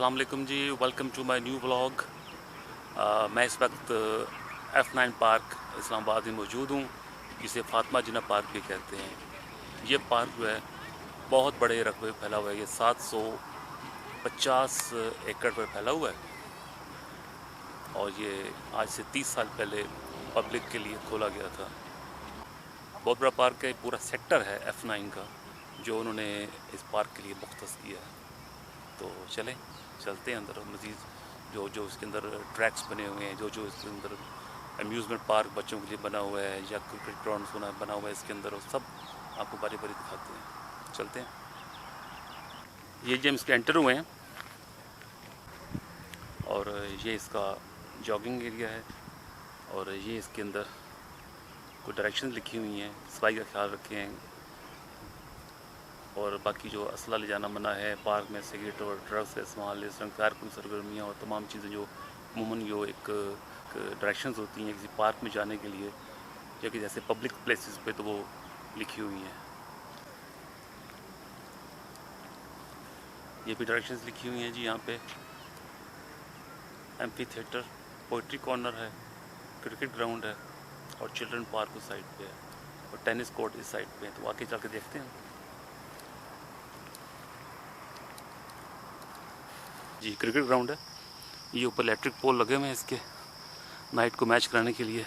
अस्सलाम वालेकुम जी, welcome to my new vlog. मैं इस वक्त F9 पार्क इस्लामाबाद में मौजूद हूँ, जिसे फातिमा जिन्ना पार्क भी कहते हैं। ये पार्क जो है बहुत बड़े रकबे फैला हुआ है। ये 750 एकड़ पर फैला हुआ है और ये आज से 30 साल पहले पब्लिक के लिए खोला गया था। बहुत बड़ा पार्क है, पूरा सेक्टर है F9 का जो उन्होंने इस पार्क के लिए मुख्तस किया है। तो चलते हैं अंदर। मज़ीद जो इसके अंदर ट्रैक्स बने हुए हैं, जो इसके अंदर अम्यूज़मेंट पार्क बच्चों के लिए बना हुआ है या क्रिकेट ग्राउंड बना हुआ है इसके अंदर, और सब आपको बारी बारी दिखाते हैं। चलते हैं। ये जो हम इसके एंटर हुए हैं और ये इसका जॉगिंग एरिया है और ये इसके अंदर कुछ डायरेक्शन लिखी हुई हैं, सफाई का ख्याल रखें और बाकी जो असला ले जाना मना है, पार्क में सिगरेट और ड्रग्स का इस्तेमाल, इस तरह कारकुन सरगर्मियाँ और तमाम चीज़ें जो अमूमन जो एक डायरेक्शंस होती हैं किसी पार्क में जाने के लिए या कि जैसे पब्लिक प्लेसेस पे, तो वो लिखी हुई हैं। ये भी डायरेक्शंस लिखी हुई हैं जी। यहाँ पे एम्फी थिएटर, पोइट्री कॉर्नर है, क्रिकेट ग्राउंड है और चिल्ड्रन पार्क उस साइड पे है और टेनिस कोर्ट इस साइड पे है। तो आगे चल के देखते हैं जी। क्रिकेट ग्राउंड है, ये ऊपर इलेक्ट्रिक पोल लगे हुए हैं इसके नाइट को मैच कराने के लिए।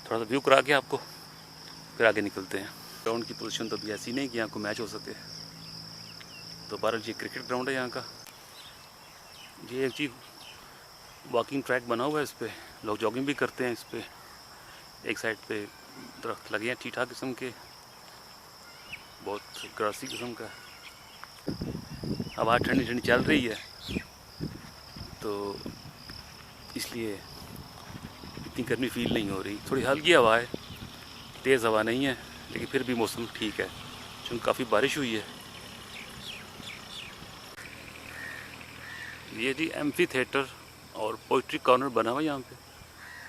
थोड़ा सा व्यू करा के आपको फिर आगे निकलते हैं। ग्राउंड की पोजीशन तो अभी ऐसी नहीं कि यहाँ को मैच हो सके। तो बहरहाल ये क्रिकेट ग्राउंड है यहाँ का। ये एक चीज़ वॉकिंग ट्रैक बना हुआ है, इस पर लोग जॉगिंग भी करते हैं। इस पर एक साइड पे दरख्त लगे हैं ठीक ठाक किस्म के, बहुत ग्रासी किस्म का। हवा ठंडी ठंडी चल रही है तो इसलिए इतनी गर्मी फील नहीं हो रही। थोड़ी हल्की हवा है, तेज़ हवा नहीं है, लेकिन फिर भी मौसम ठीक है क्योंकि काफ़ी बारिश हुई है। ये जी एम्फी थिएटर और पोइट्री कॉर्नर बना हुआ है यहाँ पे।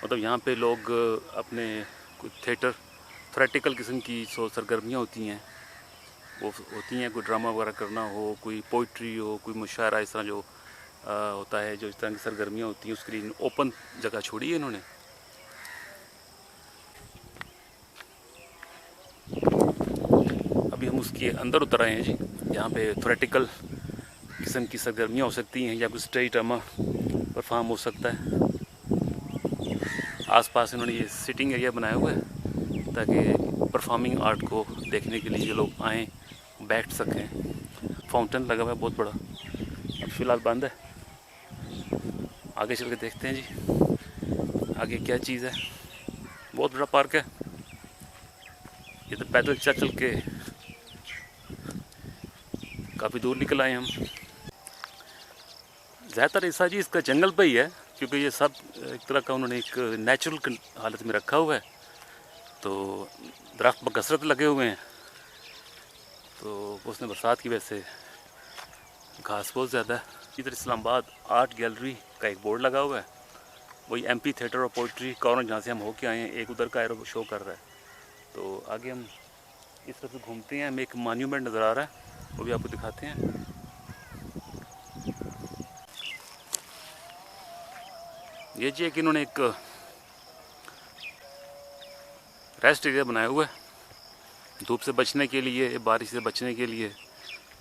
मतलब यहाँ पे लोग अपने कुछ थिएटर थ्रेटिकल किस्म की सरगर्मियाँ होती हैं, वो होती हैं। कोई ड्रामा वगैरह करना हो, कोई पोइट्री हो, कोई मुशायरा, इस तरह जो होता है, जो इस तरह की सरगर्मियाँ होती हैं, उसके लिए ओपन जगह छोड़ी है इन्होंने। अभी हम उसके अंदर उतर आए हैं जी। यहाँ पे थ्रेटिकल किस्म की सरगर्मियाँ हो सकती हैं या कुछ स्टेज ड्रामा परफॉर्म हो सकता है। आसपास इन्होंने ये सिटिंग एरिया बनाया हुआ है ताकि परफॉर्मिंग आर्ट को देखने के लिए लोग आएँ, बैठ सकें। फाउंटेन लगा हुआ है बहुत बड़ा, अब फ़िलहाल बंद है। आगे चल के देखते हैं जी आगे क्या चीज़ है। बहुत बड़ा पार्क है। ये तो पैदल चल के काफ़ी दूर निकल आए हम। ज़्यादातर ऐसा जी इसका जंगल पे ही है, क्योंकि ये सब एक तरह का उन्होंने एक नेचुरल हालत में रखा हुआ है। तो दरख्त बकसरत लगे हुए हैं, तो उसने बरसात की वजह से घास बहुत ज़्यादा है। इधर इस्लामाबाद आर्ट गैलरी का एक बोर्ड लगा हुआ है, वही एम्फी थिएटर और पोइट्री कॉर्नर जहाँ से हम होके आए हैं, एक उधर का एरो शो कर रहा है। तो आगे हम इस तरफ से घूमते हैं। हमें एक मॉन्यूमेंट नज़र आ रहा है, वो भी आपको दिखाते हैं। ये जी कि इन्होंने एक रेस्ट एरिया बनाया हुआ है धूप से बचने के लिए, बारिश से बचने के लिए।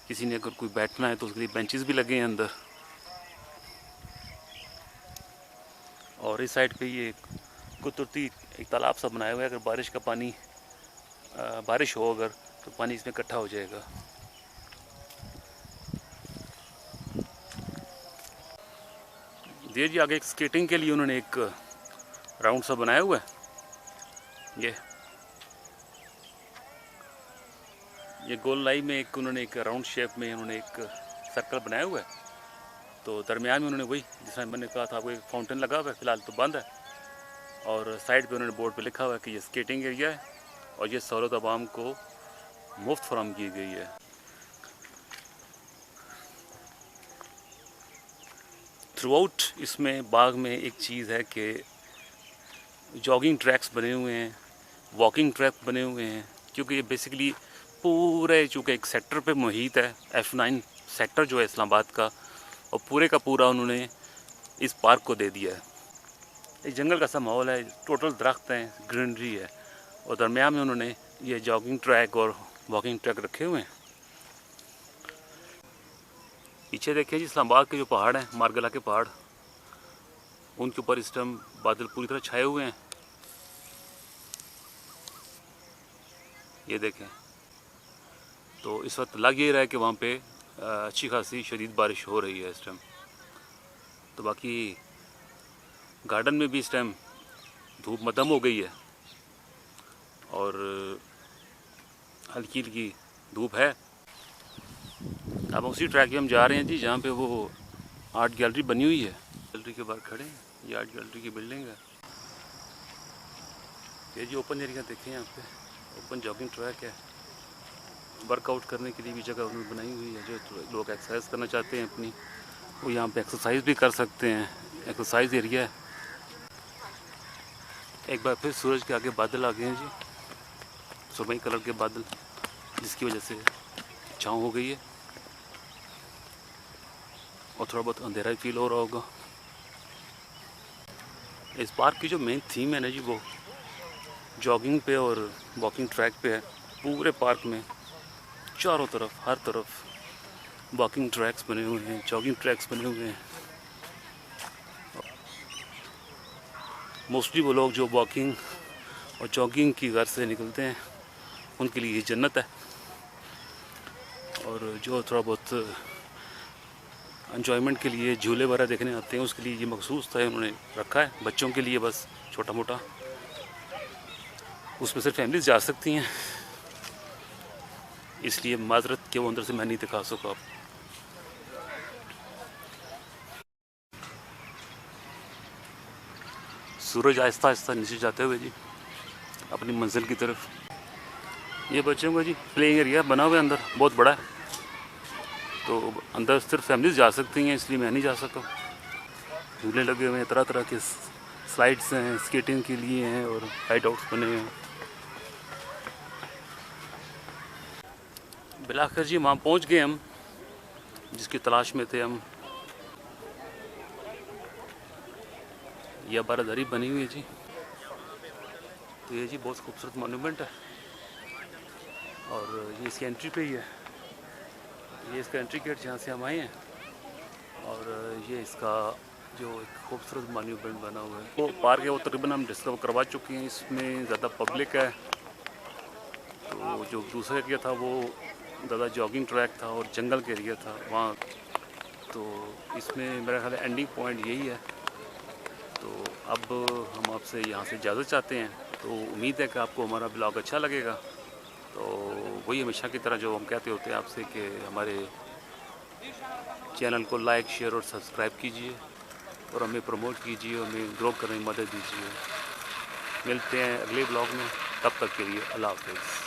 किसी ने अगर कोई बैठना है तो उसके लिए बेंचेस भी लगे हैं अंदर। और इस साइड पे ये कुदरती एक तालाब सा बनाया हुआ है। अगर बारिश का पानी बारिश हो अगर तो पानी इसमें इकट्ठा हो जाएगा। जी आगे एक स्केटिंग के लिए उन्होंने एक राउंड सा बनाया हुआ है। ये गोल लाई में एक उन्होंने एक राउंड शेप में उन्होंने एक सर्कल बनाया हुआ है। तो दरमियान में उन्होंने वही जिसमें मैंने कहा था आपको एक फाउंटेन लगा हुआ है, फ़िलहाल तो बंद है। और साइड पे उन्होंने बोर्ड पे लिखा हुआ है कि ये स्केटिंग एरिया है और ये सहूलत आवाम को मुफ्त फराहम की गई है। थ्रू आउट इसमें बाग में एक चीज़ है कि जॉगिंग ट्रैक्स बने हुए हैं, वॉकिंग ट्रैक बने हुए हैं, क्योंकि ये बेसिकली पूरे चूँकि एक सेक्टर पे मुहित है F9 सेक्टर जो है इस्लामाबाद का, और पूरे का पूरा उन्होंने इस पार्क को दे दिया है। एक जंगल का सा माहौल है, टोटल दरख्त हैं, ग्रीनरी है, और दरमियान में उन्होंने ये जॉगिंग ट्रैक और वॉकिंग ट्रैक रखे हुए हैं। पीछे देखिए जी इस्लामाबाद के जो पहाड़ हैं, मारगला के पहाड़, उनके ऊपर इस टाइम बादल पूरी तरह छाए हुए हैं। ये देखें, तो इस वक्त लग ये रहा है कि वहाँ पे अच्छी खासी शदीद बारिश हो रही है इस टाइम। तो बाकी गार्डन में भी इस टाइम धूप मध्यम हो गई है और हल्की हल्की धूप है। अब उसी ट्रैक पे हम जा रहे हैं जी, जहाँ पे वो आर्ट गैलरी बनी हुई है। गैलरी के बाहर खड़े हैं, ये आर्ट गैलरी की बिल्डिंग है। ये जो ओपन एरिया देखें, यहाँ पे ओपन जॉगिंग ट्रैक है, वर्कआउट करने के लिए भी जगह उन्होंने बनाई हुई है। जो लोग एक्सरसाइज करना चाहते हैं अपनी, वो यहाँ पे एक्सरसाइज भी कर सकते हैं। एक्सरसाइज एरिया है। एक बार फिर सूरज के आगे बादल आ गए हैं जी, सुरमई कलर के बादल, जिसकी वजह से छाँव हो गई है और थोड़ा बहुत अंधेरा ही फील हो रहा होगा। इस पार्क की जो मेन थीम है ना जी, वो जॉगिंग पे और वॉकिंग ट्रैक पे है। पूरे पार्क में चारों तरफ, हर तरफ वॉकिंग ट्रैक्स बने हुए हैं, जॉगिंग ट्रैक्स बने हुए हैं। मोस्टली वो लोग जो वॉकिंग और जॉगिंग की घर से निकलते हैं, उनके लिए ये जन्नत है। और जो थोड़ा बहुत एंजॉयमेंट के लिए झूले वगैरह देखने आते हैं, उसके लिए ये मखसूस था, उन्होंने रखा है बच्चों के लिए, बस छोटा मोटा। उसमें सिर्फ फैमिलीज जा सकती हैं, इसलिए माजरत के वो अंदर से मैं नहीं दिखा सका। सूरज आहिस्ता आहिस्ता नीचे जाते हुए जी अपनी मंजिल की तरफ। ये बच्चों का जी प्लेइंग एरिया बना हुआ है, अंदर बहुत बड़ा है, तो अंदर सिर्फ फैमिलीज जा सकती हैं, इसलिए मैं नहीं जा सका। झूले लगे हुए हैं, तरह तरह के स्लाइड्स हैं, स्केटिंग के लिए हैं, और हाइड आउट्स बने हुए हैं। बिलाखिर जी वहाँ पहुँच गए हम, जिसकी तलाश में थे हम। यह बारादरी बनी हुई है जी। तो ये जी बहुत खूबसूरत मॉन्यूमेंट है, और ये इसकी एंट्री पे ही है। ये इसका एंट्री गेट जहाँ से हम आए हैं, और ये इसका जो एक खूबसूरत मॉन्यूमेंट बना हुआ है। वो पार्क है, वो तकरीबन हम डिस्कवर करवा चुके हैं। इसमें ज़्यादा पब्लिक है, तो जो दूसरा एरिया था वो ज़्यादा जॉगिंग ट्रैक था और जंगल का एरिया था वहाँ। तो इसमें मेरा ख्याल है एंडिंग पॉइंट यही है। तो अब हम आपसे यहाँ से इजाज़त चाहते हैं। तो उम्मीद है कि आपको हमारा ब्लॉग अच्छा लगेगा। तो वही हमेशा की तरह जो हम कहते होते हैं आपसे कि हमारे चैनल को लाइक, शेयर और सब्सक्राइब कीजिए, और हमें प्रमोट कीजिए, हमें ग्रो करने में मदद दीजिए। मिलते हैं अगले ब्लॉग में, तब तक के लिए अल्लाह हाफ़िज़।